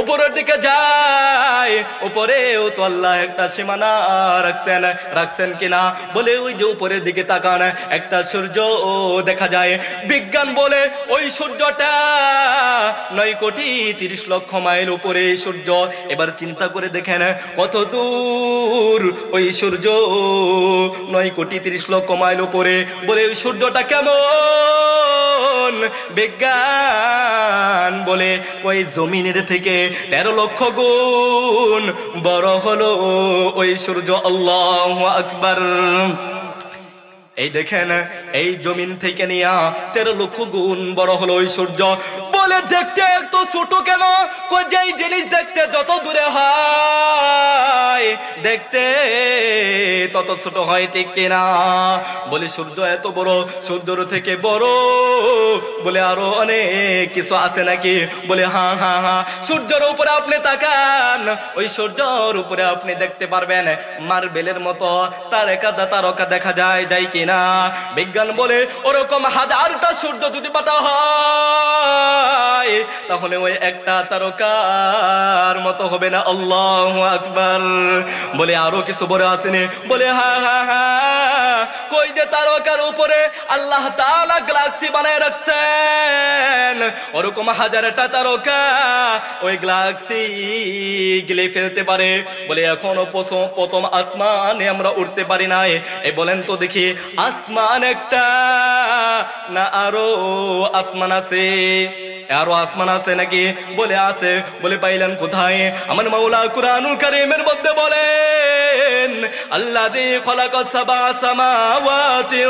উপরের দিকে যায়, উপরেও তো আল্লাহ একটা সীমানা রাখছেন কিনা, বলে ওই যে উপরের দিকে তাকান, একটা সূর্য দেখা যায়। বিজ্ঞান বলে ওই সূর্যটা 9,30,00,000 মাইল উপরে সূর্য। এবার চিন্তা করে দেখেন কত দূর ওই সূর্য, 9,30,00,000 মাইল উপরে। বলে ওই সূর্যটা কেমন? বিজ্ঞান বলে ওই জমিনের থেকে 13 লক্ষ গুণ বড় হলো ওই সূর্য। আল্লাহু আকবার। এই দেখেন, এই জমিন থেকে নিয়ে 13 লক্ষ গুণ বড় হলো ওই সূর্য। বলে দেখতে এত ছোট কেন? যেই জিনিস দেখতে যত দূরে হয়, দেখতে তত ছোট হয়, ঠিক কিনা? বলে সূর্য এত বড়, সূর্যের থেকে বড় বলে আরো অনেক কিছু আছে নাকি? বলে হ্যাঁ হ্যাঁ হ্যাঁ, সূর্যের উপরে আপনি তাকান, ওই সূর্যের উপরে আপনি দেখতে পারবেন মার্বেলের মতো তারকা দেখা যায় কিনা? বিজ্ঞান বলে ওরকম 1000টা সূর্য যদি পাতা হয়, তাহলে ওই একটা তারকার মতো হবে না। আল্লাহু আকবার। বলে আরো কিছু বড় আসেনি? বলে হ্যাঁ হ্যাঁ হ্যাঁ, কই যে তারকার উপরে আল্লাহ তাআলা গ্যালাক্সি বানায় রাখছেন, ওরকম 1000টা তারকা ওই গ্যালাক্সি গিলে ফেলতে পারে। বলে এখনো প্রথম আসমানে আমরা উঠতে পারি নাই। এই বলেন তো দেখি, আসমান একটা না আরো আসমান আছে? আরো আসমান আছে নাকি? বলে আছে। বলে পাইলেন কোথায়? আমার মাওলা কুরআনুল কারীমের মধ্যে বলেন, আল্লাযী খালাকা সাবআ সামাওয়াতি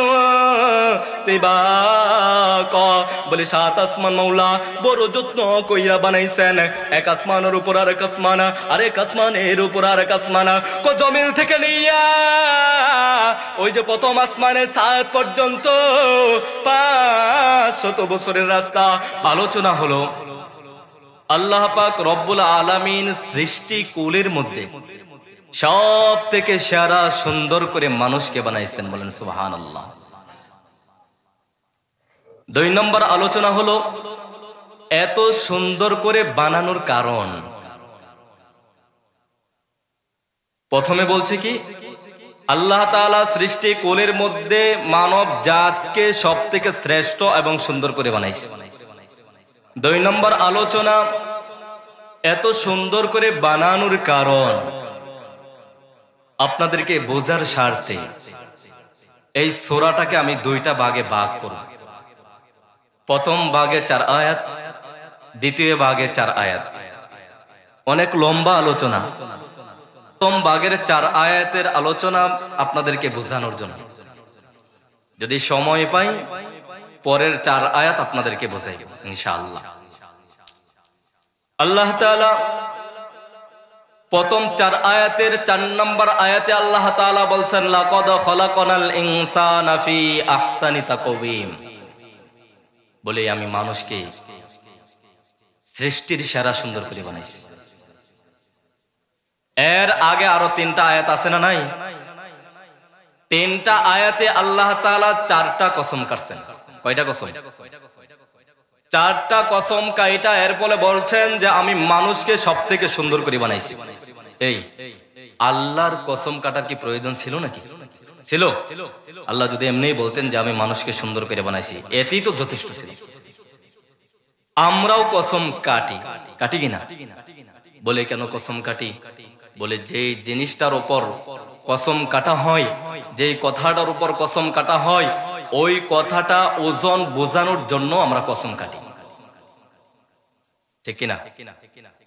তিবাকা। বলে 7 আসমান মাওলা বড় যত্ন কইরা বানাইছেন। এক আসমানের উপর আরেক আসমান, আরেক আসমানের উপর আরেক আসমান, জমিন থেকে নিয়া ওই যে প্রথম আসমানের ছাদ পর্যন্ত 500 বছরের রাস্তা। আলোচনা হলো আল্লাহ পাক রব্বুল আলামিন সৃষ্টি কুলের মধ্যে সব থেকে সেরা সুন্দর করে মানুষকে বানাইছেন। বলেন সুবহানাল্লাহ। 2 নম্বর আলোচনা হলো এত সুন্দর করে বানানোর কারণ। প্রথমে বলছি কি, আল্লাহ তাআলা সৃষ্টি কুলের মধ্যে মানব জাতকে সব থেকে শ্রেষ্ঠ এবং সুন্দর করে বানাইছে। 2 নম্বর আলোচনা, এত সুন্দর করে বানানোর কারণ আপনাদেরকে বোঝার স্বার্থে এই সূরাটাকে আমি 2টা ভাগে ভাগ করব। প্রথম ভাগে 4 আয়াত, দ্বিতীয় ভাগে 4 আয়াত। অনেক লম্বা আলোচনা। প্রথম ভাগের 4 আয়াতের আলোচনা আপনাদেরকে বোঝানোর জন্য, যদি সময় পাই পরের 4 আয়াত আপনাদেরকে বোঝাই ইনশাআল্লাহ। আল্লাহ তাআলা প্রথম 4 আয়াতের 4 নম্বর আয়াতে আল্লাহ তাআলা বলছেন, লাকাদ খালাকনাল ইনসানা ফি আহসানি তাকওয়িম। বলে আমি মানুষকে সৃষ্টির সেরা সুন্দর করে বানাইছি। এর আগে আরো 3টা আয়াত আছে না নাই? 3টা আয়াতে আল্লাহ তাআলা 4টা কসম কাটছেন। কয়টা কসম? 4টা কসম কাইটা এরপরে বলছেন যে আমি মানুষকে সবথেকে সুন্দর করে বানাইছি। এই আল্লাহর কসম কাটার কি প্রয়োজন ছিল নাকি? ছিল? আল্লাহ যদি এমনিই বলতেন যে আমি মানুষকে সুন্দর করে বানাইছি, এতেই তো যথেষ্ট ছিল। আমরাও কসম কাটি, কাটি কিনা? বলে কেন কসম কাটি? বলে যে জিনিসটার উপর কসম কাটা হয়, যেই কথাটার উপর কসম কাটা হয়, ওই কথাটা ওজন বোঝানোর জন্য আমরা কসম কাটি, ঠিক কিনা?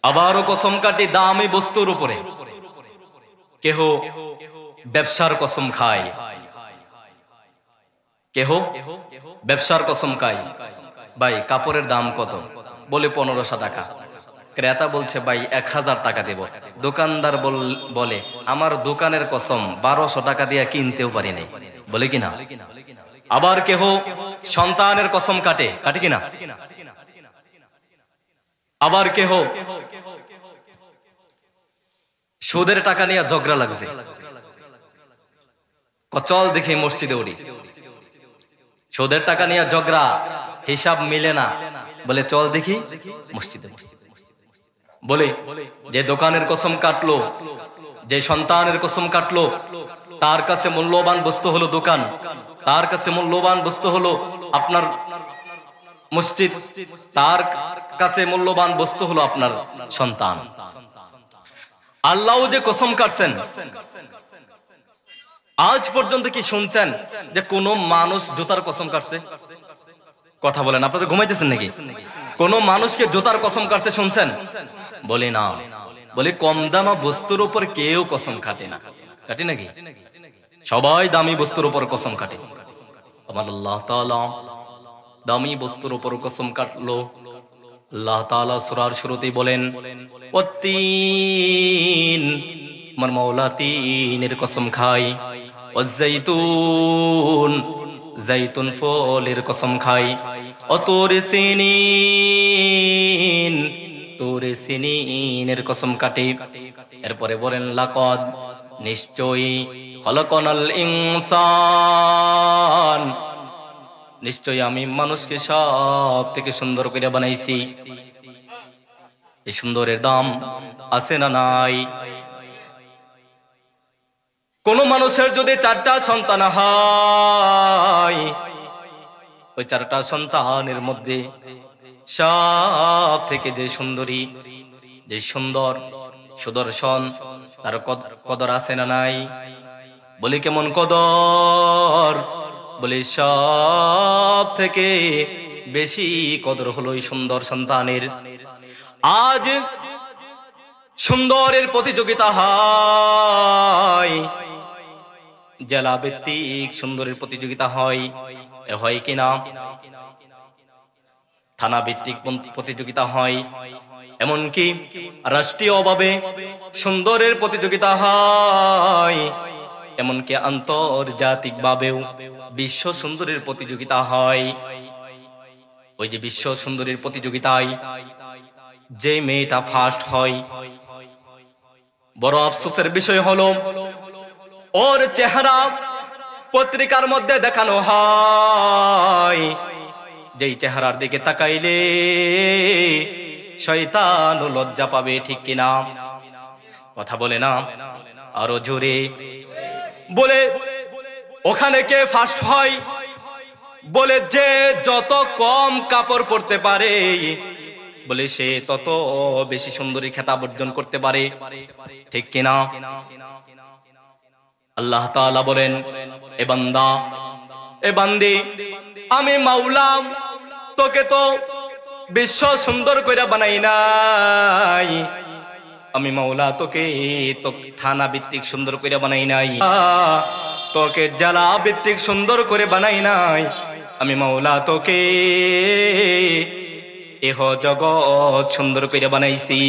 আবারও কসম কাটি দামি বস্তুর উপরে। কেহ ব্যবসার কসম খায়, কেহ ব্যবসার কসম খায়। ভাই কাপড়ের দাম কত? বলে 1500 টাকা। ক্রেতা বলছে ভাই 1000 টাকা দেব। দোকানদার বলে আমার দোকানের কসম 1200 টাকা দিয়ে কিনতেও পারি নাই। বলে কিনা? আবার কেহ সন্তানের কসম কাটে, কাটে কিনা? আবার কেহ সুদের টাকা নিয়ে ঝগড়া লাগছে, চল দেখি মসজিদে উঠি। সুদের টাকা নিয়ে ঝগড়া, হিসাব মিলে না, বলে চল দেখি মসজিদে। বলে যে দোকানের কসম কাটলো, যে সন্তানের কসম কাটলো, তার কাছে মূল্যবান বস্তু হলো দোকান, তার কাছে মূল্যবান বস্তু হলো আপনার মসজিদ, তার কাছে মূল্যবান বস্তু হলো আপনার সন্তান। আল্লাহ যে কসম কাটছেন, আজ পর্যন্ত কি শুনছেন যে কোন মানুষ জুতার কসম কাটছে? কথা বলেন, আপনারা ঘুমাইতেছেন নাকি? কোন মানুষকে জুতার কসম কাটছে শুনছেন? বলি না। বলি কম দামা বস্তুর উপর কেউ কসম কাটে না। কাটে নাকি? সবাই দামি বস্তুর উপর কসম কাটে। আমার আল্লাহ তাআলা দামি বস্তুর উপর কসম কাটলো। আল্লাহ তাআলা সূরার শুরুতেই বলেন ওয়াত্তিন, আমার মাওলা তিনের কসম খাই, ওয়াজ্জাইতুন, জাইতুন ফলের কসম খাই, অতুরে সিনিন, তুরে সিনিনের কসম কাটে। এরপরে বলেন লাকাদ, নিশ্চয়ই, খলাকনাল ইনসান, নিশ্চয়ই আমি মানুষকে সব থেকে সুন্দর করে বানাইছি। এই সুন্দরের দাম আছে না নাই? কোন মানুষের যদি 4টা সন্তান হয়, ওই 4টা সন্তানের মধ্যে সব থেকে যে সুন্দরী, যে সুন্দর, সুদর্শন, তার কদর আছে না নাই? বলি কেমন কদর? বলি সব থেকে বেশি কদর হলো এই সুন্দর সন্তানের। আজ সুন্দরের প্রতিযোগিতা হয়, জেলা ভিত্তিক সুন্দরের প্রতিযোগিতা হয়, হয় কিনা? থানা ভিত্তিক প্রতিযোগিতা হয়, এমনকি রাষ্ট্রীয়ভাবে সুন্দরের প্রতিযোগিতা হয়, এমনকি আন্তর্জাতিক ভাবেও বিশ্ব সুন্দরের প্রতিযোগিতা হয়। ওই যে বিশ্ব সুন্দরের প্রতিযোগিতায় যে মেয়েটা ফার্স্ট হয়, বড় আফসোসের বিষয় হলো ওর চেহারা পত্রিকার মধ্যে দেখানো হয়, যেই চেহারার দিকে তাকাইলে শয়তান লজ্জা পাবে, ঠিক কিনা? কথা বলে না আরো জোরে? বলে ওখানে কে ফার্স্ট হয়? বলে যে যত কম কাপড় পরতে পারে, বলে সে তত বেশি সুন্দরী খেতাব অর্জন করতে পারে, ঠিক কিনা? আল্লাহ তাআলা বলেন এ বান্দা, এ বান্দি, আমি মাওলা তোকে তো বিশ্ব সুন্দর কইরা বানাই নাই, আমি মাওলা তোকে তো থানা ভিত্তিক সুন্দর করে বানাই নাই, তোকে জেলা ভিত্তিক সুন্দর করে বানাই নাই, আমি মাওলা তোকে এহ জগৎ সুন্দর করে বানাইছি।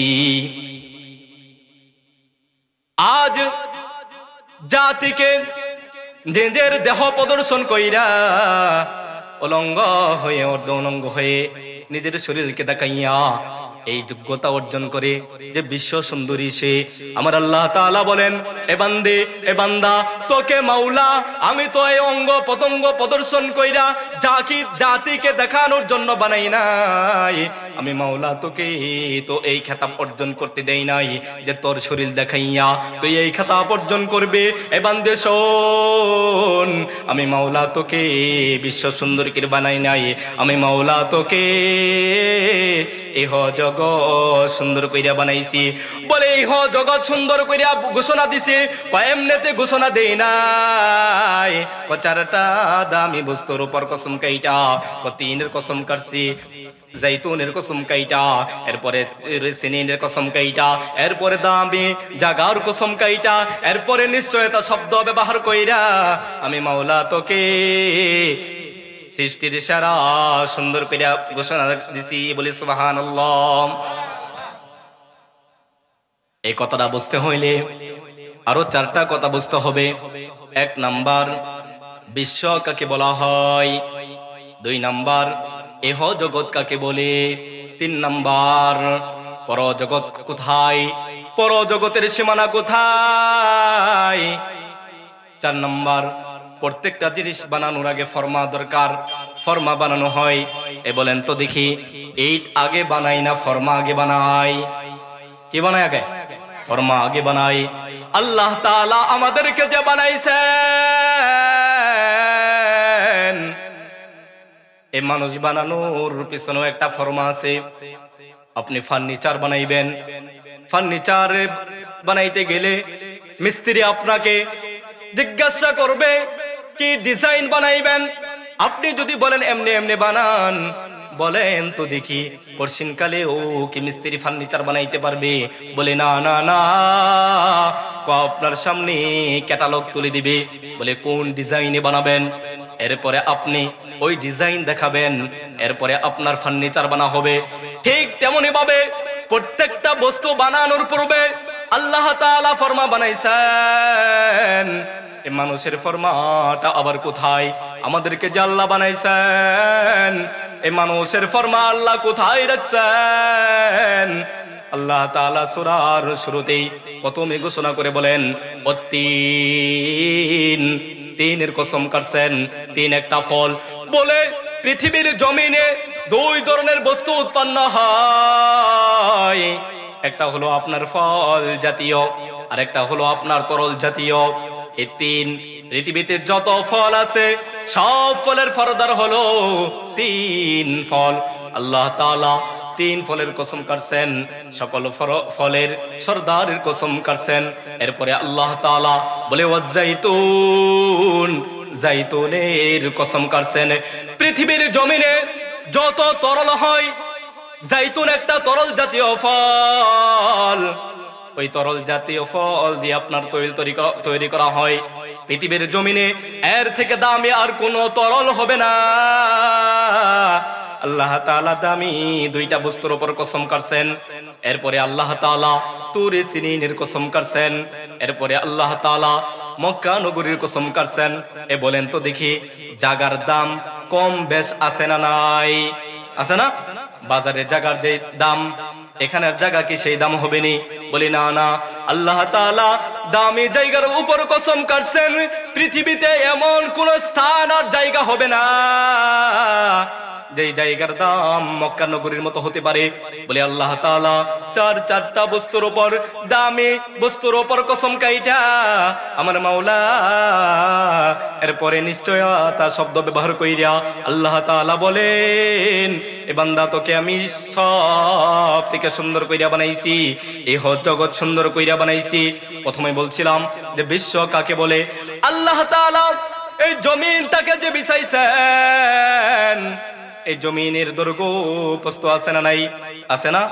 আজ জাতিকে নিজের দেহ প্রদর্শন কইরা অলঙ্গ হয়ে, অর্ধ অলঙ্গ হয়ে নিজের শরীরকে দেখাইয়া এই যোগ্যতা অর্জন করে যে বিশ্ব সুন্দরী সে। আমার আল্লাহ তাআলা বলেন এ বান্দে, এ বান্দা, তোকে মাওলা আমি তো এই অঙ্গ পতঙ্গ প্রদর্শন কইরা জাতিকে দেখানোর জন্য বানাই নাই, আমি মাওলা তোকে তো এই খেতাব অর্জন করতে দেই নাই যে তোর শরীর দেখাইয়া তুই এই খেতাব অর্জন করবে। এ বান্দে শোন, আমি মাওলা তোকে বিশ্ব সুন্দরী করে বানাই নাই, আমি মাওলা তোকে এহ জগৎ সুন্দর কইরা বানাইছি। বলে এহ জগৎ সুন্দর কইরা ঘোষণা দিছে, এমনিতে ঘোষণা দেই নাই, 4টা দামি বস্তুর উপর কসম কাইটা, তিনের কসম কাটছি, জাইতুনের কসম কাইটা, এরপরে সিনিনের কসম কাইটা, এরপরে দামি জাগার কসম কাইটা, এরপরে নিশ্চয়তা শব্দ ব্যবহার কইরা আমি মাওলা তোকে সৃষ্টির সেরা সুন্দর করে ঘোষণা দিছি। বলি সুবহানাল্লাহ। এই কথাটা বুঝতে হইলে আরো 4টা কথা বুঝতে হবে। 1 নাম্বার, বিশ্ব কাকে বলা হয়? 2 নাম্বার, এহ জগৎ কাকে বলে? 3 নাম্বার, পরজগৎ কোথায়? পরজগতের সীমানা কোথায়? 4 নাম্বার, প্রত্যেকটা জিনিস বানানোর আগে ফরমা দরকার, ফরমা বানানো হয়। এ বলেন তো দেখি, ইট আগে বানাই না ফরমা আগে বানাই? কি বানায় আগে? ফরমা আগে বানাই। আল্লাহ তাআলা আমাদেরকে যে বানাইছেন, এই মানুষ বানানোর পিছনেও একটা ফরমা আছে। আপনি ফার্নিচার বানাইবেন, ফার্নিচার বানাইতে গেলে মিস্ত্রি আপনাকে জিজ্ঞাসা করবে কি ডিজাইন বানাইবেন। আপনি যদি বলেন এমনি এমনি বানান, বলেন তো দেখি পরশিনকালে ও কি মিস্ত্রি ফার্নিচার বানাইতে পারবে? বলে না না না, আপনার সামনে ক্যাটালগ তুলে দিবে, বলে কোন ডিজাইনে বানাবেন, এরপরে আপনি ওই ডিজাইন দেখাবেন, এরপরে আপনার ফার্নিচার বানা হবে। ঠিক তেমনি ভাবে প্রত্যেকটা বস্তু বানানোর পূর্বে আল্লাহ তাআলা ফরমা বানাইছেন। এই মানুষের ফরমাটা আবার কোথায়? আমাদেরকে যে আল্লাহ বানাইছেন, এই মানুষের ফরমা আল্লাহ কোথায় রাখছেন? আল্লাহ তাআলা সূরার শুরুতেই প্রথমে ঘোষণা করে বলেন তিন, তিনের কসম কাটছেন। তিন একটা ফল, বলে পৃথিবীর জমিনে দুই ধরনের বস্তু উৎপন্ন হয়। একটা হলো আপনার ফল জাতীয়, আর একটা হলো আপনার তরল জাতীয়। এই তিন, পৃথিবীতে যত ফল আছে সব ফলের ফরদার হলো তিন ফল। আল্লাহ তাআলা তিন ফলের কসম কাটছেন, সকল ফলের সরদারের কসম কাটছেন। এরপরে আল্লাহ তাআলা বলে ওয়াজ্জাইতুন, জাইতুনের কসম কাটছেন। পৃথিবীর জমিনে যত তরল হয়, জাইতুন একটা তরল জাতীয় ফল। ওই তরল জাতীয় ফল দিয়ে আপনার তৈরি করা হয়। পৃথিবীর জমিনে এর থেকে দামি আর কোনো তরল হবে না। আল্লাহ তাআলা দামি দুইটা বস্তুর উপর কসম কাটছেন। এরপরে আল্লাহ তাআলা তুরে সিনিনের কসম কাটছেন। এরপরে আল্লাহ তাআলা মক্কা নগরীর কসম কাটছেন। এ বলেন তো দেখি, জাগার দাম কম বেশ আছে না নাই? আছে না? বাজারের জাগার যে দাম, এখানের জায়গা কি সেই দাম হবে নি? বলি না না, আল্লাহ তাআলা দামি জায়গার উপর কসম কাটছেন। পৃথিবীতে এমন কোন স্থান আর জায়গা হবে না যেই জায়গার দাম মক্কা নগরীর মতো হতে পারে। বলে আল্লাহ তাআলা চারটা বস্তুর উপর, দামি বস্তুর উপর কসম কাইটা আমার মাওলা এরপরে নিশ্চয়তা শব্দ ব্যবহার কইরা আল্লাহ তাআলা বলেন, এ বান্দা তোকে আমি সব থেকে সুন্দর কইরা বানাইছি, এই জগৎ সুন্দর কইরা বানাইছি। প্রথমে বলছিলাম যে বিশ্ব কাকে বলে? আল্লাহ তাআলা এই জমিনটাকে যে বিছাইছেন, এই জমিনের দৈর্ঘ্য প্রস্থ আছে না নাই? আছে না?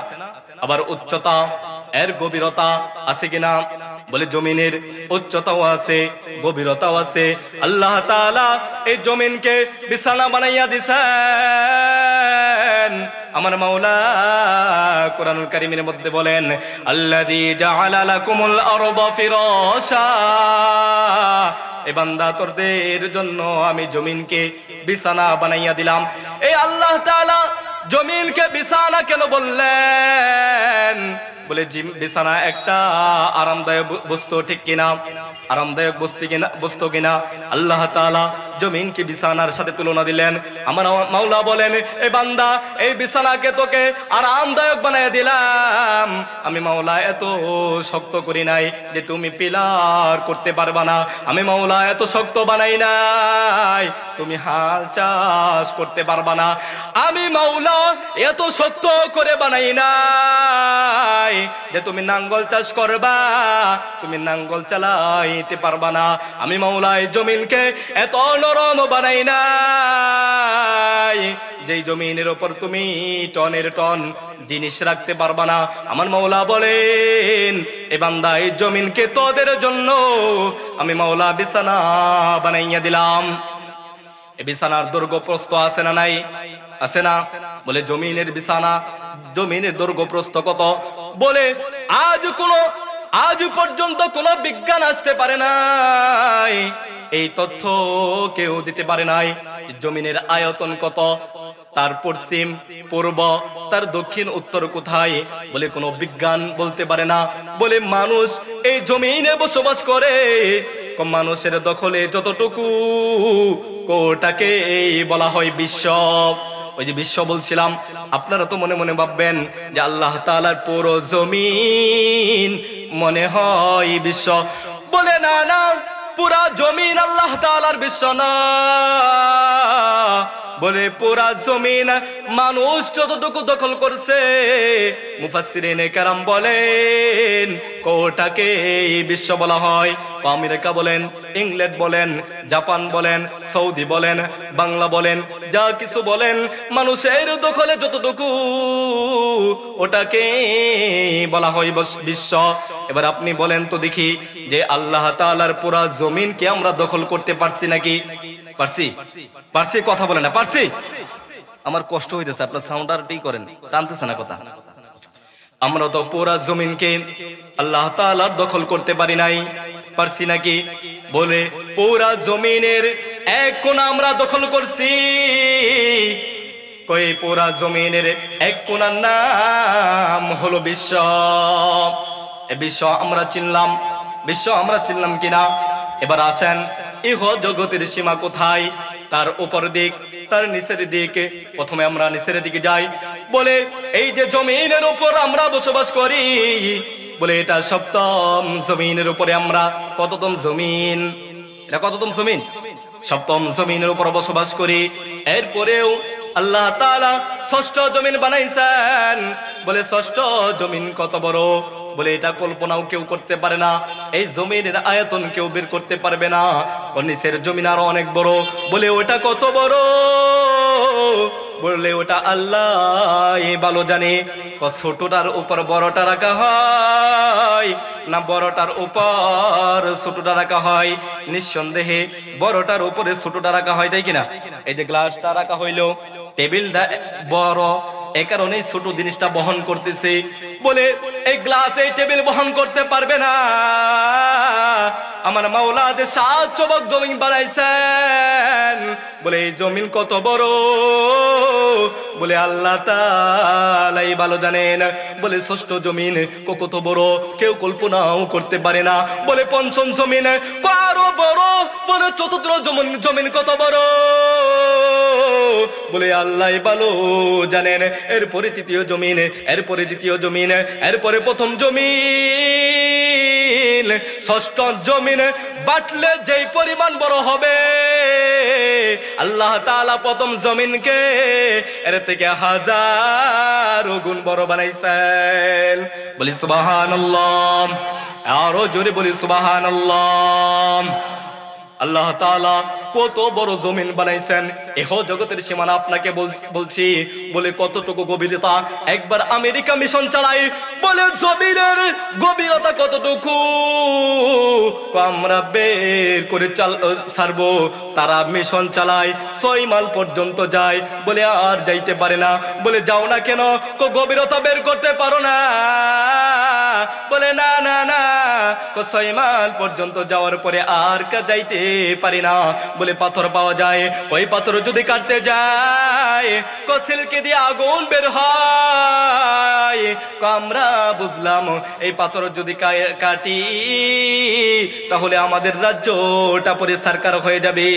আবার উচ্চতা, এর গভীরতা আছে কিনা? বলে জমিনের উচ্চতাও আছে, গভীরতাও আছে। আল্লাহ তাআলা এই জমিনকে বিছানা বানাইয়া দিছেন। আমার মাওলা কোরআনুল কারীমের মধ্যে বলেন, আল্লাযী জাআলা লাকুমুল আরদা ফিরাশা, এ বান্দা তোদের জন্য আমি জমিনকে বিছানা বানাইয়া দিলাম। এই আল্লাহ তাআলা জমিনকে বিছানা কেন বললেন? বলে বিছানা একটা আরামদায়ক বস্তু, ঠিক কিনা? আরামদায়ক বস্তু কিনা? আল্লাহ তাআলা জমিনকে বিছানার সাথে তুলনা দিলেন। আমার মাওলা বলেন, এ বান্দা এই বিছানাকে তোকে আরামদায়ক বানায় দিলাম। আমি মাওলা এত শক্ত করি নাই যে তুমি পিলার করতে পারবা না। আমি মাওলা এত শক্ত বানাই নাই তুমি হাল চাষ করতে পারবা না। আমি মাওলা এত শক্ত করে বানাই নাই যে তুমি নাঙ্গল চাষ করবা, তুমি নাঙ্গল চালাইতে পারবা না। আমি মাওলা এই জমিনকে এত নরম বানাই নাই যেই জমিনের উপর তুমি টনের টন জিনিস রাখতে পারবা না। আমার মাওলা বলেন, এ বান্দা এই জমিনকে তোদের জন্য আমি মাওলা বিছানা বানাইয়া দিলাম। এই বিছানার দৈর্ঘ্য প্রস্থ আছে না নাই? আছে না? বলে জমিনের বিছানা, জমিনের দৈর্ঘ্য প্রস্থ কত? বলে আজ পর্যন্ত কোন বিজ্ঞান আসতে পারে নাই, এই তথ্য কেউ দিতে পারে নাই। জমিনের আয়তন কত, তার পশ্চিম পূর্ব, তার দক্ষিণ উত্তর কোথায়, বলে কোনো বিজ্ঞান বলতে পারে না। বলে মানুষ এই জমিনে বসবাস করে, মানুষের দখলে যতটুকু কোটাকে বলা হয় বিশ্ব। ওই যে বিশ্ব বলছিলাম, আপনারা তো মনে মনে ভাববেন যে আল্লাহ তাআলার পুরো জমিন মনে হয় বিশ্ব। বলে না না, পুরা জমিন আল্লাহ তাআলার বিশ্ব না। বলে পুরা জমিন মানুষ যতটুকু দখল করছে, মুফাসসিরিনে কেরাম বলেন কোটাকে বিশ্ব বলা হয়। আমেরিকা বলেন, ইংল্যান্ড বলেন, জাপান বলেন, সৌদি বলেন, বাংলা বলেন, যা কিছু বলেন, মানুষের দখলে যতটুকু ওটাকে বলা হয় বিশ্ব। এবার আপনি বলেন তো দেখি যে আল্লাহ তাআলার পুরা জমিনকে আমরা দখল করতে পারছি নাকি? পারছি? পারছি? কথা বলে না পারছি? আমার কষ্ট হইতেছে, আপনার সাউন্ড আর টি করেন, টানতেছে না কথা। আমরা তো পুরা জমিনকে আল্লাহ তাআলার দখল করতে পারি নাই, পারছি নাকি? বলে পুরা জমিনের এক কোণা আমরা দখল করছি। কই পুরা জমিনের এক কোণার নাম হলো বিশ্ব। এই বিশ্ব আমরা চিনলাম, বিশ্ব আমরা চিনলাম কিনা? এবার আসেন, ইহ জগতের সীমা কোথায়? তার উপর দিক, তার নিচের দিকে। প্রথমে আমরা নিচের দিকে যাই। বলে এই যে জমিনের উপর আমরা বসবাস করি, বলে এটা সপ্তম জমিনের উপরে আমরা। কততম জমিন? এটা কততম জমিন? সপ্তম জমিনের উপর বসবাস করি। এরপরেও আল্লাহ তাআলা ষষ্ঠ জমিন বানাইছেন। বলে ষষ্ঠ জমিন কত বড়? বলে এটা কল্পনাও কেউ করতে পারে না। এই জমিনের আয়তন কেউ বের করতে পারবে না। নিচের জমিন আরো অনেক বড়। বলে ওটা কত বড়? বললে ওটা আল্লাহ ভালো জানে। ছোটটার উপর বড়টা রাখা হয় না বড়টার উপর ছোটটা রাখা হয়? নিঃসন্দেহে বড়টার উপরে ছোটটা রাখা হয়, তাই কিনা? এই যে গ্লাসটা রাখা হইলো, টেবিলটা বড়, এ কারণে ছোট জিনিসটা বহন করতেছে। বলে এই গ্লাস এই টেবিল বহন করতে পারবে না। আমার মাওলা যে 7 চবক জমিন বানাইছেন, বলে এই জমিন কত বড়? বলে আল্লাহ তাআলাই ভালো জানেন। বলে ষষ্ঠ জমিন কত বড় কেউ কল্পনাও করতে পারে না। বলে পঞ্চম জমিন আরো বড়। বলে চতুর্থ জমিন কত বড়? বলে আল্লাহ ভালো জানেন। এরপরে তৃতীয় জমিন, এরপরে দ্বিতীয় জমিন, এরপরে প্রথম জমিন। ষষ্ঠ জমিন বাটলে যেই পরিমাণ বড় হবে, আল্লাহ তাআলা প্রথম জমিনকে এর থেকে 1000 গুণ বড় বানাইছেন। বলি সুবহানাল্লাহ। আরো জোরে বলি সুবহানাল্লাহ। আল্লাহ তাআলা কত বড় জমিন বানাইছেন। এহ জগতের সীমানা আপনাকে বলছি। বলে কতটুকু গভীরতা? একবার আমেরিকা মিশন চালায়। বলে জমিনের গভীরতা কতটুকু আমরা বের করে ছাড়বো। তারা মিশন চালায় 6 মাইল পর্যন্ত যায়। বলে আর যাইতে পারে না। বলে যাও না কেন? গভীরতা বের করতে পারো না। বলে না না না, 6 মাইল পর্যন্ত যাওয়ার পরে আর যাইতে পারি না। বলে পাথর পাওয়া যায়। ওই পাথর যদি কাটতে যায়, সিল্কে দিয়ে আগুন বের হয়। আমরা বুঝলাম এই পাথর যদি কাটি তাহলে আমাদের রাজ্যটা পরে সরকার হয়ে যাবে।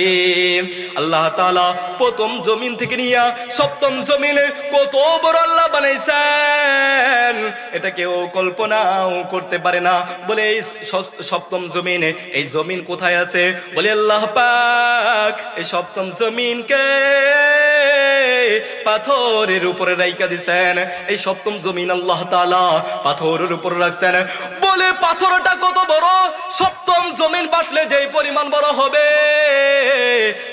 আল্লাহ তাআলা প্রথম জমিন থেকে নিয়ে সপ্তম জমিনে কত বড় আল্লাহ বানাইছেন, এটা কেউ কল্পনাও করতে পারে না। বলে এই সপ্তম জমিনে, এই জমিন কোথায় আছে? বলে আল্লাহ পাক এই সপ্তম জমিনকে পাথরের উপরে রাইখা দিয়েছেন। এই সপ্তম জমিন আল্লাহ তাআলা পাথরের উপরে রাখছেন। বলে পাথরটা কত বড়? সপ্তম জমিন বাটলে যেই পরিমাণ বড় হবে,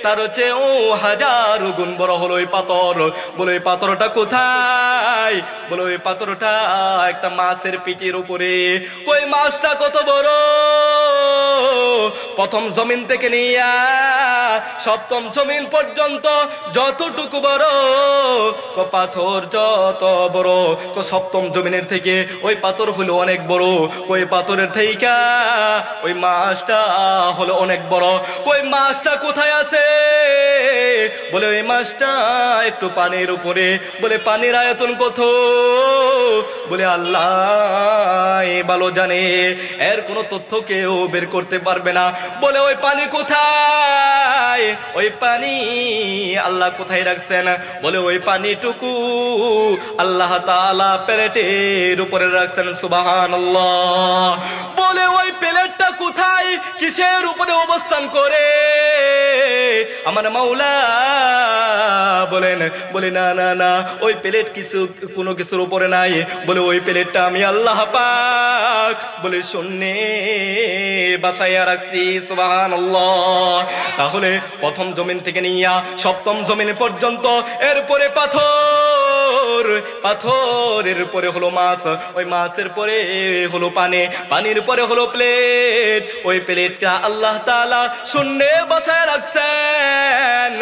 তার চেয়েও 1000 গুণ বড় হলো এই পাথর। বলে এই পাথরটা কোথায়? বলে ওই পাথরটা একটা মাছের পিঠের উপরে। কই মাছটা কত বড়? প্রথম জমিন থেকে নিয়ে সপ্তম জমিন পর্যন্ত যতটুকু বড়, পাথর যত বড়, সপ্তম জমিনের থেকে ওই পাথর হলো অনেক বড়। ওই পাথরের থেকে ওই মাছটা হলো অনেক বড়। ওই মাছটা কোথায় আছে? বলে ওই মাছটা একটু পানির উপরে। বলে পানির আয়তন কত? বলে আল্লাহ ভালো জানে, এর কোনো তথ্য কেউ বের করতে পারবে না। বলে ওই পানি কোথায়, ওই পানি আল্লাহ কোথায় রাখছেন? বলে ওই পানিটুকু আল্লাহ তাআলা প্লেটের উপরে রাখছেন। সুবহানাল্লাহ। বলে ওই প্লেটটা কোথায়, কিসের উপরে অবস্থান করে আমার মাওলা বলেন? বলে না না না, ওই প্লেট কোনো কিছুর উপরে নাই। বলে ওই প্লেটটা আমি আল্লাহ পাক বলে শূন্যে বাসায়া রাখছি। সুবহানাল্লাহ। তাহলে প্রথম জমিন থেকে নিয়ে সপ্তম জমিন পর্যন্ত, এরপরে পাথরের পরে হলো মাছ, ওই মাছের পরে হলো পানি, পানির পরে হলো প্লেট। ওই প্লেটটা আল্লাহ তাআলা শূন্যে বসায় রাখছেন।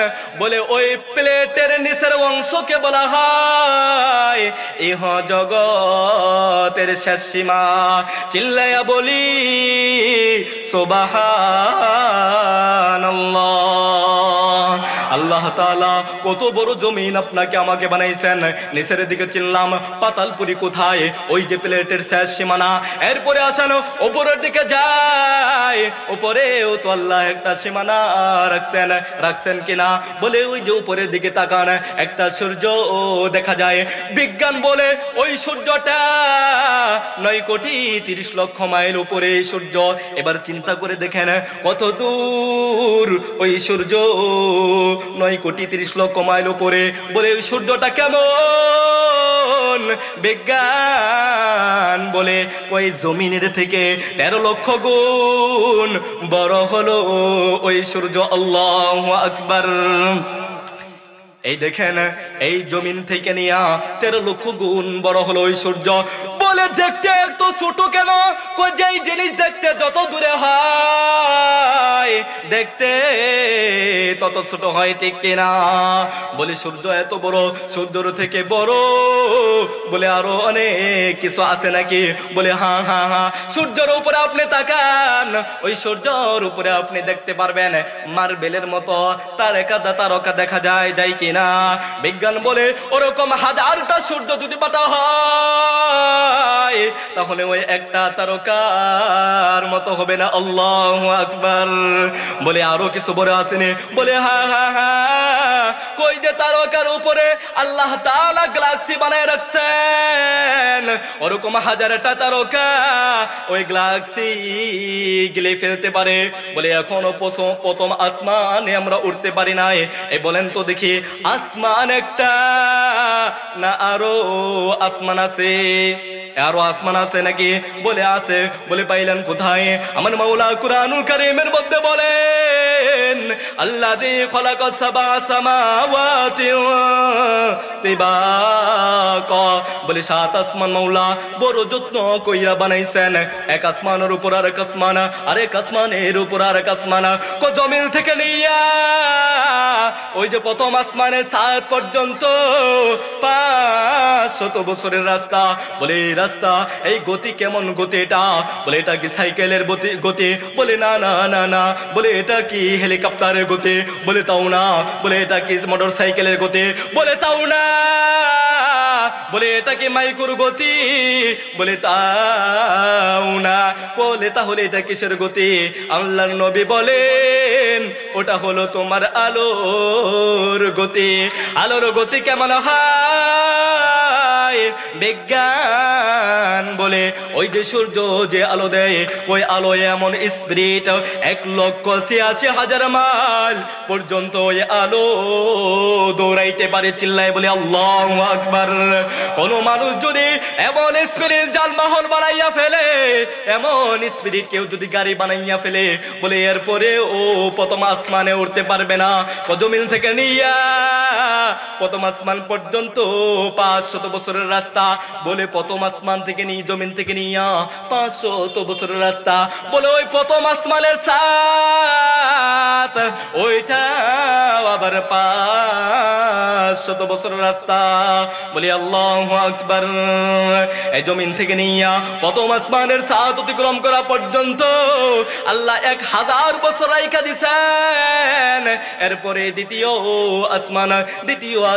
বলে ওই প্লেটের নিচের অংশকে বলা হয় ইহ জগতের শেষ সীমা। চিল্লায়া বলি সুবহানাল্লাহ। আল্লাহ তাআলা কত বড় জমিন আপনাকে আমাকে বানাইছেন। নিচের দিকে চিনলাম পাতালপুরি কোথায়, ওই যে প্লেটের শেষ সীমানা। এরপরে আসেন উপরের দিকে যায়, উপরেও তো আল্লাহ একটা সীমানা রাখছেন কিনা? বলে ওই যে উপরের দিকে তাকান, একটা সূর্য দেখা যায়। বিজ্ঞান বলে ওই সূর্যটা 9,30,00,000 মাইল উপরে সূর্য। এবার চিন্তা করে দেখেন কত দূর ওই সূর্য, 9,30,00,000 মাইল উপরে। বলে ওই সূর্যটা কেমন? বিজ্ঞান বলে ওই জমিনের থেকে 13 লক্ষ গুণ বড় হলো ওই সূর্য। আল্লাহু আকবার। এই দেখেন, এই জমিন থেকে নিয়ে 13 লক্ষ গুণ বড় হলো ওই সূর্য। বলে দেখতে এত ছোট কেন? যেই জিনিস দেখতে যত দূরে হয়, দেখতে তত ছোট হয়, ঠিক কিনা? বলে সূর্য এত বড়, সূর্যের থেকে বড় বলে আরো অনেক কিছু আছে নাকি? বলে হ্যাঁ হ্যাঁ হ্যাঁ। সূর্যের উপরে আপনি তাকান, ওই সূর্যের উপরে আপনি দেখতে পারবেন মার্বেলের মতো তারকা দেখা যায় কিনা? বিজ্ঞান বলে ওরকম 1000টা সূর্য যদি পাতা হয়, তাহলে ওই একটা তারকার মতো হবে না। আল্লাহু আকবার। বলে আরো কিছু বড় আসেনি? বলে হ্যাঁ হ্যাঁ হ্যাঁ। কই যে তারকার উপরে আল্লাহ তাআলা গ্যালাক্সি বানায় রাখছেন, ওরকম 1000টা তারকা ওই গ্যালাক্সি গিলে ফেলতে পারে। বলে এখনো প্রথম আসমানে আমরা উঠতে পারি নাই। এই বলেন তো দেখি, আসমান একটা না আরো আসমান আছে? আরো আসমান আছে নাকি? বলে আছে। বলে পাইলেন কোথায়? আমার মাওলা কুরআনুল কারীমের মধ্যে বলেন আল্লাযী খালাকাস সাবআ সামাওয়াতি তিবাকা। বলে 7 আসমান মাওলা বড় যত্ন কইরা বানাইছেন। এক আসমানের উপর আরেক আসমান, আরেক আসমানের উপর আরেক আসমান। জমিন থেকে নিয়া ওই যে প্রথম আসমানের ছাদ পর্যন্ত 500 বছরের রাস্তা। বলে এই রাস্তা, এই গতি কেমন গতি এটা? বলে এটা কি সাইকেলের গতি? বলে না না না না। বলে এটা কি হেলিকপ্টারের গতি? বলে তাও না। বলে এটা কি মোটর সাইকেলের গতি? বলে তাও না। বলে এটা কি মাইকুর গতি? বলে তাও না। বলে তাহলে এটা কিসের গতি? আল্লাহর নবী বলেন ওটা হলো তোমার আলোর গতি। আলোর গতি কেমন হয়? বিজ্ঞান বলে ওই যে সূর্য যে আলো দেয়, ওই আলো এমন স্পিড 1,86,000 মাইল পর্যন্ত ওই আলো দৌড়াইতে পারে। চিল্লায় বলে আল্লাহু আকবার। কোন মানুষ যদি এমন স্পিরিট যানবাহন বানাইয়া ফেলে, এমন স্পিরিট কেউ যদি গাড়ি বানাইয়া ফেলে, বলে এরপরে ও প্রথম আসমানে উঠতে পারবে না। জমিন থেকে নিয়া প্রথম আসমান পর্যন্ত 500 বছরের রাস্তা। বলে প্রথম আসমান থেকে জমিন থেকে নিয়া 500 বছরের রাস্তা। বলে ওই প্রথম আসমানের ছাদ, ওইটা আবার 500 বছরের রাস্তা। বলি আল্লাহু আকবার। এই জমিন থেকে নিয়া প্রথম আসমানের ছাদ অতিক্রম করা পর্যন্ত আল্লাহ 1000 বছর রাইখা দিছেন। এরপরে দ্বিতীয়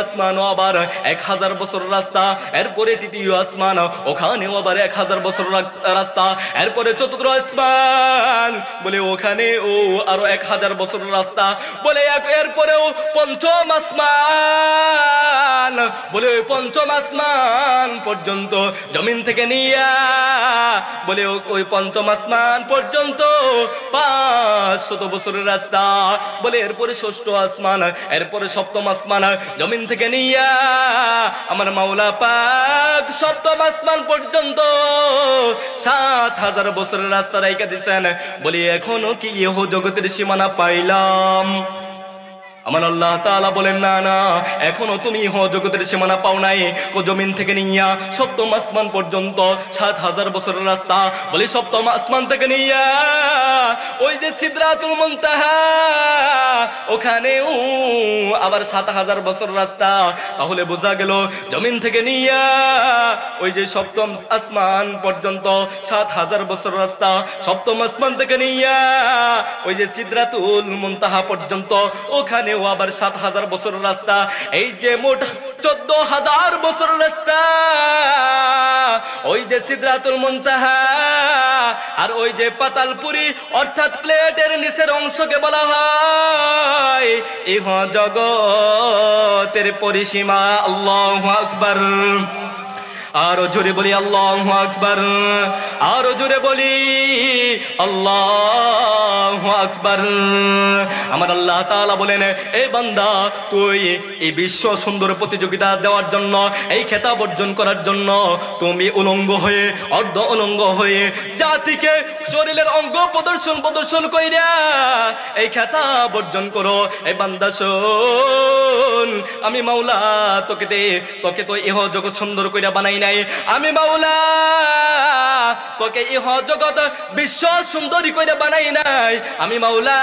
আসমান আবার 1000 বছর রাস্তা। এরপরে তৃতীয় আসমান, ওখানেও আবার 1000 বছর রাস্তা। এরপরে চতুর্থ আসমান, বলে ওখানে ও আরো 1000 বছর রাস্তা। বলে এরপরেও পঞ্চম আসমান, বলে ওই পঞ্চম আসমান পর্যন্ত জমিন থেকে নিয়া, বলে ওই পঞ্চম আসমান পর্যন্ত 500 বছরের রাস্তা। বলে এরপরে ষষ্ঠ আসমান, এরপরে সপ্তম আসমান, জমিন থেকে নিয়া আমার মাওলা পাক সপ্তম আসমান পর্যন্ত 7000 বছরের রাস্তা রাইখা দিছেন। বলি এখনো কি ইহ জগতের সীমানা পাইলাম? আমার আল্লাহ তাআলা বলেন, না না, এখনো তুমি ইহ জগতের সীমানা পাও নাই। জমিন থেকে নিয়া সপ্তম আসমান পর্যন্ত 7000 বছরের রাস্তা। বলি সপ্তম আসমান থেকে নিয়া ওই যে সিদরাতুল মুনতাহা, ওখানেও আবার 7000 বছর রাস্তা। তাহলে বোঝা গেল জমিন থেকে নিয়া ওই যে সপ্তম আসমান পর্যন্ত 7000 বছর রাস্তা। সপ্তম আসমান থেকে নিয়া ওই যে সিদরাতুল মুনতাহা পর্যন্ত, ওখানেও আবার 7000 বছর রাস্তা। এই যে মোট 14000 বছর রাস্তা। ওই যে সিদরাতুল মুনতাহা আর ওই যে পাতালপুরি অর্থাৎ প্লেটের নিচের অংশকে বলা হয় ইহ জগতের পরিসীমা। আল্লাহু আকবার। আরো জোরে বলি আল্লাহু আকবার, আরো জোরে বলি আল্লাহু আকবার। আমার আল্লাহ তাআলা বলেন, এই বান্দা তুই এই বিশ্ব সুন্দর প্রতিযোগিতা দেওয়ার জন্য, এই খেতাব অর্জন করার জন্য তুমি উলঙ্গ হয়ে, অর্ধ উলঙ্গ হয়ে জাতিকে শরীরের অঙ্গ প্রদর্শন কইরা এই খেতাব অর্জন করো। এই বান্দা শোন, আমি মাওলা তোকে তো ইহ জগৎ সুন্দর কইরা বানাই নাই। আমি মাওলা তোকে ইহ জগৎ বিশ্ব সুন্দরী কইরা বানাই নাই। আমি মাওলা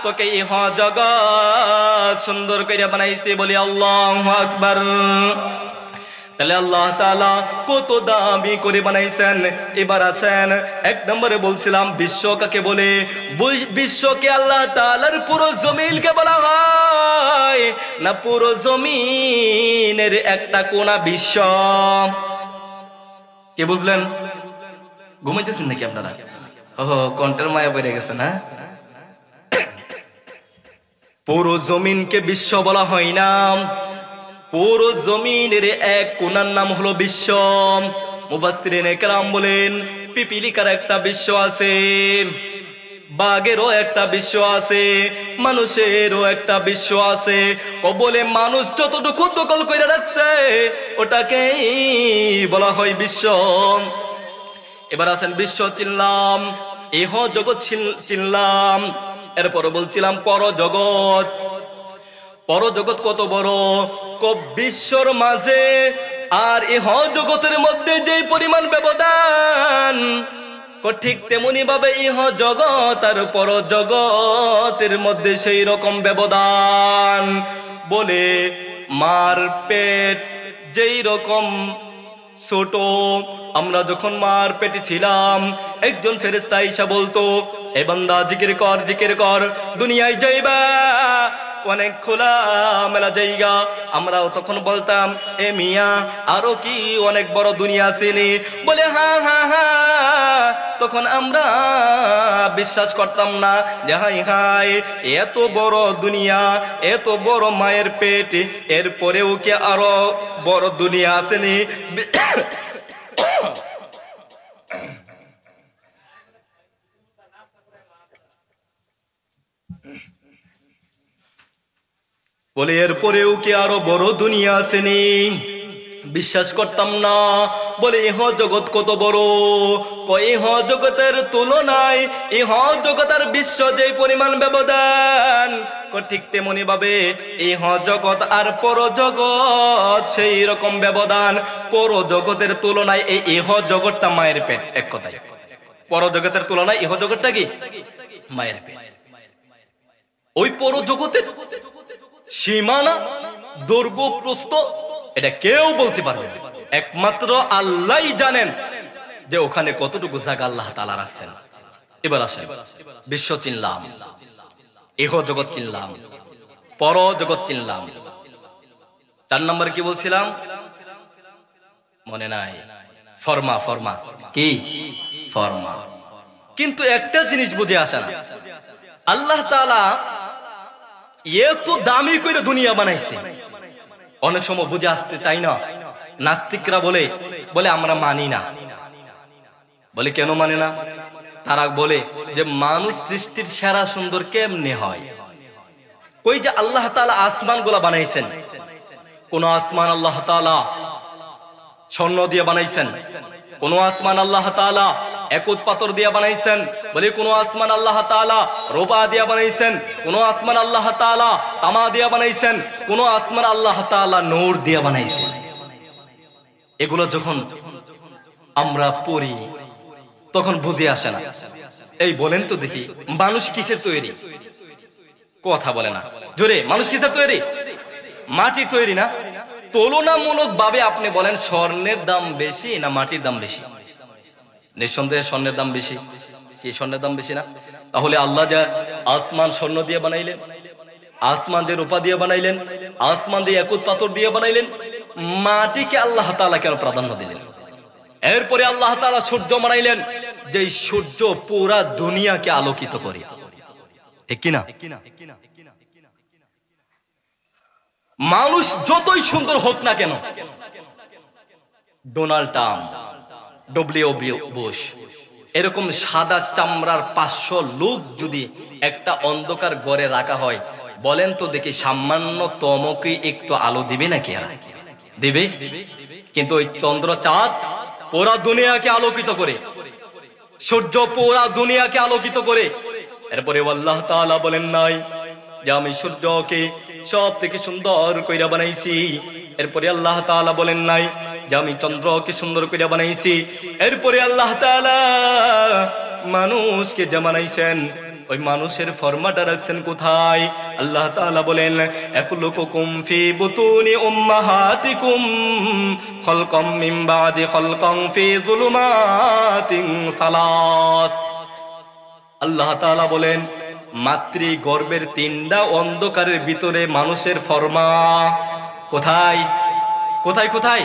তোকে ইহ জগৎ সুন্দর কইরা বানাইছি। বলি আল্লাহু আকবার। তাহলে আল্লাহ তাআলা কত দামি করে বানাইছেন। এবার আসেন, এক নম্বরে বলছিলাম বিশ্ব কাকে বলে। বিশ্বকে আল্লাহ তাআলার পুরো জমিনকে বলা হয় না পুরো জমিনের একটা কোনা বিশ্ব? কে বুঝলেন? ঘুমাইতেছেন নাকি আপনারা? কণ্ঠের মায়া পড়ে গেছে না? পুরো জমিনকে বিশ্ব বলা হয় না, পুরো জমিনের এক কোণার নাম হলো বিশ্ব। মুফাসসিরিনে কেরাম বলেন, পিপিলিকার একটা বিশ্ব আছে, বাঘেরও একটা বিশ্ব আছে, মানুষেরও একটা বিশ্ব আছে। বলে মানুষ যতটুকু দখল করে রাখছে ওটাকেই বলা হয় বিশ্ব। এবার আসেন, বিশ্ব চিনলাম, ইহ জগৎ চিনলাম, এরপর বলছিলাম পরজগৎ। পরজগৎ কত বড়, বিশ্বর মাঝে আর ইহ জগতের মধ্যে যে পরিমাণ ব্যবধান, ঠিক তেমনি ভাবে ইহ জগৎ আর পর জগতের মধ্যে সেই রকম ব্যবধান। বলে মার পেট যেই রকম ছোট, আমরা যখন মার পেটে ছিলাম একজন ফেরেশতা আইসা বলতো, এ বান্দা জিকির কর, দুনিয়ায় যাইবা অনেক খোলা মেলা জায়গা। আমরাও তখন বলতাম, এ মিয়া আরো কি অনেক বড় দুনিয়া আসেনি? বলে হ্যাঁ হ্যাঁ হ্যাঁ। তখন আমরা বিশ্বাস করতাম না যে হাই হাই এত বড় দুনিয়া, এত বড় মায়ের পেট, এরপরেও কি আরো বড় দুনিয়া আসেনি? বলে এরপরেও কি আরো বড় দুনিয়া আসেনি? বিশ্বাস করতাম না। বলে ইহ জগৎ কত বড়, ইহ জগতের তুলনায় ইহ জগৎ আর বিশ্ব যে পরিমাণ ব্যবধান, ঠিক তেমনি ভাবে ইহ জগৎ আর পর জগৎ সেই রকম ব্যবধান। পর জগতের তুলনায় এই ইহ জগৎটা মায়ের পেট। এক কথায় পর জগতের তুলনায় ইহ জগৎটা কি? মায়ের পেট। ওই পর জগতের সীমানা, দৈর্ঘ্য, প্রস্থ এটা কেউ বলতে পারবে না, একমাত্র আল্লাহই জানেন যে ওখানে কতটুকু জায়গা আল্লাহ তাআলা রাখছেন। এবার আসেন, বিশ্ব চিনলাম, ইহ জগৎ চিনলাম, পর জগৎ চিনলাম। 4 নম্বর কি বলছিলাম? মনে নাই? ফরমা, ফরমা কি? ফরমা। কিন্তু একটা জিনিস বুঝে আসে না, আল্লাহ তাআলা এত দামি করে দুনিয়া বানাইছে, অনেক সময় বুঝে আসতে চাই না। নাস্তিকরা বলে বলে আমরা মানি না। বলে কেন মানে না? তারা বলে যে মানুষ সৃষ্টির সেরা সুন্দর কেমনে হয়? ওই যে আল্লাহ তাআলা আসমান গুলা বানাইছেন, কোন আসমান আল্লাহ তাআলা স্বর্ণ দিয়ে বানাইছেন, কোন আসমান আল্লাহ তাআলা একুত পাথর দিয়ে বানাইছেন, বলে কোন আসমান আল্লাহ তাআলা রূপা দিয়ে বানাইছেন, কোন আসমান আল্লাহ তাআলা তামা দিয়ে বানাইছেন, কোন আসমান আল্লাহ তাআলা নূর দিয়ে বানাইছেন। এগুলো যখন আমরা পড়ি তখন বুঝে আসে না। এই বলেন তো দেখি, মানুষ কিসের তৈরি? কথা বলে না জোরে। মানুষ কিসের তৈরি? মাটির তৈরি না? তুলনামূলক ভাবে আপনি বলেন স্বর্ণের দাম বেশি না মাটির দাম বেশি? নিঃসন্দেহে স্বর্ণের দাম বেশি। কি স্বর্ণের দাম বেশি না? তাহলে আল্লাহ যা আসমান স্বর্ণ দিয়ে বানাইলেন, আসমান দিয়ে রূপা দিয়ে বানাইলেন, আসমান দিয়ে একুত পাথর দিয়ে বানাইলেন, মাটিকে আল্লাহ তাআলা কেন প্রাধান্য দিলেন? এরপরে আল্লাহ তাআলা সূর্য বানাইলেন, যে সূর্য পুরা দুনিয়াকে আলোকিত করে, ঠিক কিনা? মানুষ যতই সুন্দর হোক না কেন, ডোনাল্ড ট্রাম্প, ডব্লিউ বুশ এরকম সাদা চামড়ার 500 লোক যদি একটা অন্ধকার ঘরে রাখা হয়, বলেন তো দেখি সামান্য তমকে একটু আলো দিবে নাকি? এরা দিবে? কিন্তু ওই চন্দ্র চাঁদ পুরা দুনিয়াকে আলোকিত করে, সূর্য পুরা দুনিয়াকে আলোকিত করে। এরপরে আল্লাহ তাআলা বলেন নাই যে আমি সূর্যকে সব থেকে সুন্দর কইরা বানাইছি? এরপরে আল্লাহ তাআলা বলেন নাই যে আমি চন্দ্রকে সুন্দর কইরা বানাইছি? এরপরে আল্লাহ তাআলা মানুষকে যে বানাইছেন, ওই মানুষের ফরমাটা রাখছেন কোথায়? আল্লাহ তাআলা বলেন ইয়াখলুকুকুম ফি বুতুনি উম্মাহাতিকুম খালকাম মিন বাদি খালকাম ফি যুলুমাতিন সালাস। আল্লাহ তাআলা বলেন মাতৃ গর্ভের 3টা অন্ধকারের ভিতরে মানুষের ফরমা কোথায়? কোথায় কোথায়?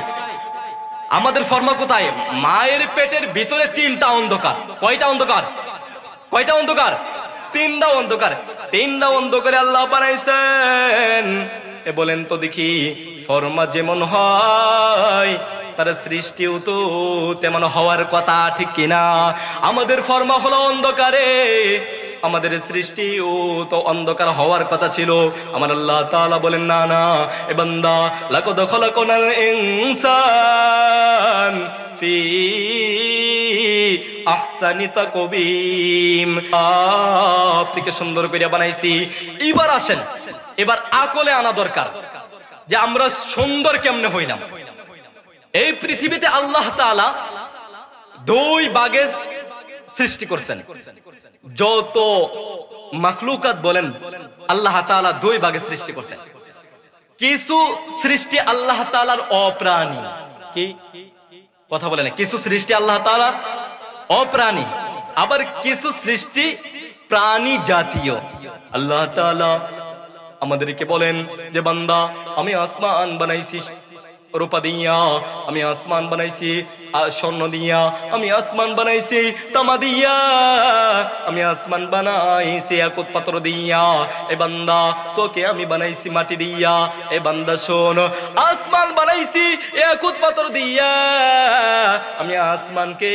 আমাদের ফরমা কোথায়? মায়ের পেটের ভিতরে 3টা অন্ধকার। কয়টা অন্ধকার? কয়টা অন্ধকার? 3টা অন্ধকার। 3টা অন্ধকারে আল্লাহ বানাইছেন। এ বলেন তো দেখি, ফরমা যেমন হয় তার সৃষ্টিও তো তেমন হওয়ার কথা, ঠিক কিনা? আমাদের ফরমা হলো অন্ধকারে, আমাদের সৃষ্টিও তো অন্ধকার হওয়ার কথা ছিল। আমার আল্লাহ তাআলা বলেন না না এ বান্দা, লাকাদ খালাকনাল ইনসান ফি আহসানি তাকবীম, থেকে সুন্দর করে বানাইছি। এবার আসেন, এবার আকলে আনা দরকার যে আমরা সুন্দর কেমনে হইলাম। এই পৃথিবীতে আল্লাহ তাআলা 2 ভাগে সৃষ্টি করছেন। যত মাখলুকাত বলেন আল্লাহ তাআলা 2 ভাগে সৃষ্টি করছেন। কিছু সৃষ্টি আল্লাহ তাআলার অপ্রাণী। কি কথা বলেন? কিছু সৃষ্টি আল্লাহ তাআলার অপ্রাণী, আবার কিছু সৃষ্টি প্রাণী জাতীয়। আল্লাহ তাআলা আমাদেরকে বলেন যে বান্দা আমি আসমান বানাইছি রূপা দিয়া, আমি আসমান বানাইছি স্বর্ণ দিয়া, আমি আসমান বানাইছি তামা দিয়া, আমি আসমান বানাইছি একুত পাথর দিয়া। এ বান্দা তোকে আমি বানাইছি মাটি দিয়া। এ বান্দা শোন, আসমান বানাইছি একুত পাথর দিয়া, আমি আসমানকে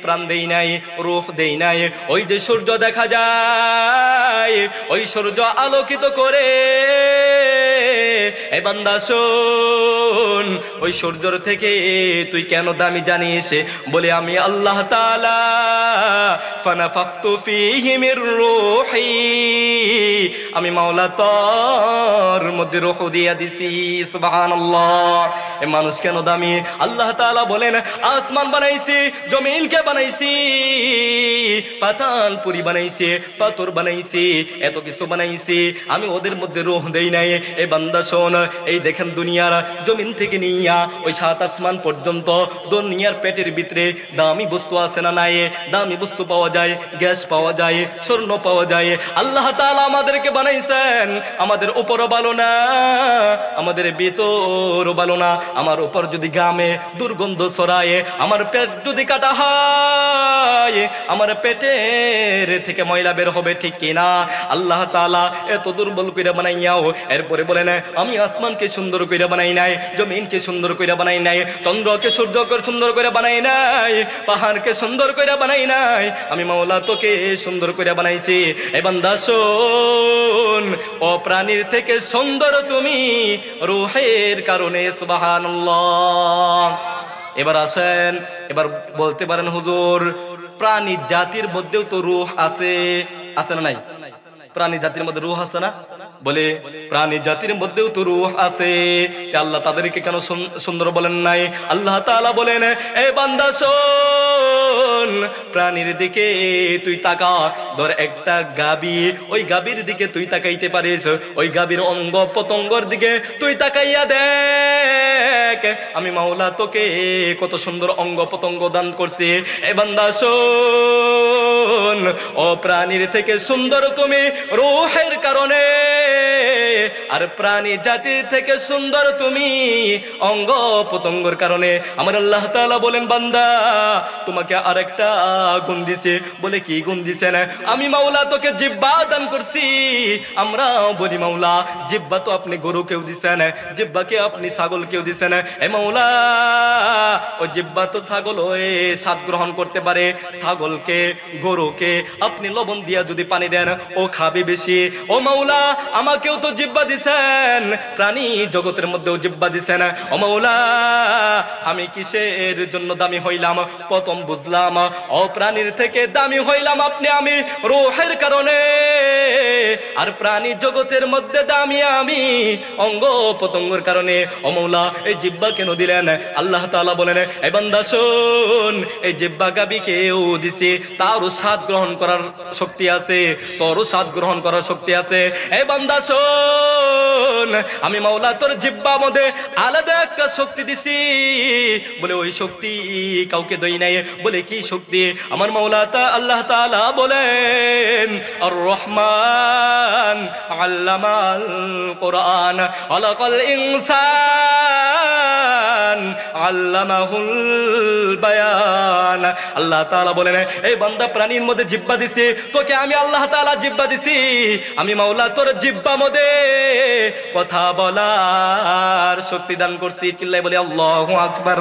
প্রাণ দেই নাই, রূহ দেই নাই। ওই যে সূর্য দেখা যায়, ওই সূর্য আলোকিত করে। এ বান্দা শোন, ওই সূর্যর থেকে তুই কেন দামি জানিস? বলে আমি আল্লাহ তাআলা ফানাফাখতু ফীহি মির রূহি, আমি মাওলা তোর মধ্যে রূহ দিয়া দিছি। সুবহানাল্লাহ। এ মানুষ কেন দামি? আল্লাহ তাআলা বলেন আসমান বানাইছি, জমিনকে বানাইছি, পাতালপুরি বানাইছি, পাথর বানাইছি, এত কিছু বানাইছি, আমি ওদের মধ্যে রূহ দেই নাই। এ বান্দা শোন, শোন, এই দেখেন দুনিয়ার জমিন থেকে নিয়া ওই 7 আসমান পর্যন্ত দুনিয়ার পেটের ভিতরে দামি বস্তু আছে না নাই? দামি বস্তু পাওয়া যায়, গ্যাস পাওয়া যায়, স্বর্ণ পাওয়া যায়। আল্লাহ তাআলা আমাদেরকে বানাইছেন, আমাদের উপরও ভালো না, আমাদের ভিতরও ভালো না। আমার উপর যদি গামে দুর্গন্ধ ছড়ায়, আমার পেট যদি কাটা হয়, আমার পেটের থেকে ময়লা বের হবে, ঠিক কিনা? আল্লাহ তাআলা এত দুর্বল করে বানাইয়াও এরপরে বলেন আমি আসমানকে সুন্দর করে বানাই নাই, জমিনকে সুন্দর করে বানাই নাই, চন্দ্রকে সূর্যকে সুন্দর করে বানাই নাই, পাহাড়কে সুন্দর করে বানাই নাই, আমি মাওলা তোকে সুন্দর করে বানাইছি। এ বান্দা শোন, ও প্রাণীর থেকে সুন্দর তুমি রূহের কারণে। সুবহানাল্লাহ। এবার আসেন, এবার বলতে পারেন হুজুর প্রাণী জাতির মধ্যেও তো রূহ আছে, আছে না নাই? প্রাণী জাতির মধ্যে রূহ আছে না? বলে প্রাণী জাতির মধ্যেও তো রূহ আছে, আল্লাহ তাদেরকে কেন সুন্দর বলেন নাই? আল্লাহ তাআলা বলেন এ বান্দা শোন, প্রাণীর দিকে তুই তাকা। ধর একটা গাবি, ওই গাবির দিকে তুই তাকাইতে পারিস, ওই গাবির অঙ্গ পতঙ্গর দিকে তুই তাকাইয়া দেখ, আমি মাওলা তোকে কত সুন্দর অঙ্গ পতঙ্গ দান করছি। এ বান্দা শোন, ও প্রাণীর থেকে সুন্দর তুমি রূহের কারণে, আর প্রাণী জাতির থেকে সুন্দর তুমি অঙ্গ পতঙ্গর কারণে। আমার আল্লাহ তাআলা বলেন বান্দা তোমাকে আরেকটা গুণ দিছে। বলে কি গুণ দিছেন? আমি মাওলা তোকে জিহ্বা দান করছি। আমরা বলি মাওলা জিহ্বা তো আপনি গরুকেও দিছেন, জিহ্বাকে আপনি ছাগলকেও দিছেন। এ মাওলা ও জিহ্বা তো ছাগল হয়ে স্বাদ গ্রহণ করতে পারে, ছাগলকে গরুকে আপনি লবণ দিয়া যদি পানি দেন ও খাবে বেশি। ও মাওলা আমাকেও তো জিহ্বা দিছেন, প্রাণী জগতের মধ্যেও জিহ্বা দিছেন। ও মাওলা আমি কিসের জন্য দামি হইলাম? প্রথম বুঝলাম ও প্রাণীর থেকে দামি হইলাম আপনি আমি রূহের কারণে, আর প্রাণী জগতের মধ্যে দামি আমি অঙ্গ পতঙ্গের কারণে। ও মাওলা এই জিহ্বা কেন দিলেন? আল্লাহ তাআলা বলেন এ বান্দা শোন, এই জিহ্বা গাবিকেও দিছি, তারও স্বাদ গ্রহণ করার শক্তি আছে, তোরও স্বাদ গ্রহণ করার শক্তি আছে। এ বান্দা শোন, আমি মাওলা তোর জিহ্বার মধ্যে আলাদা একটা শক্তি দিছি। বলে ওই শক্তি কাউকে দেই নাই। বলে কি শক্তি? আমার মাওলা আল্লাহ তাআলা বলেন আর রহমান আল্লামাল কোরআন খালাকাল ইনসান আল্লামাহুল বায়ান। আল্লাহ তাআলা বলেন এই বান্দা প্রাণীর মধ্যে জিহ্বা দিছি, তোকে আমি আল্লাহ তাআলা জিহ্বা দিছি। আমি মাওলা তোর জিহ্বার মধ্যে কথা বলার শক্তি দান করছি। চিল্লাই বলি আল্লাহু আকবার।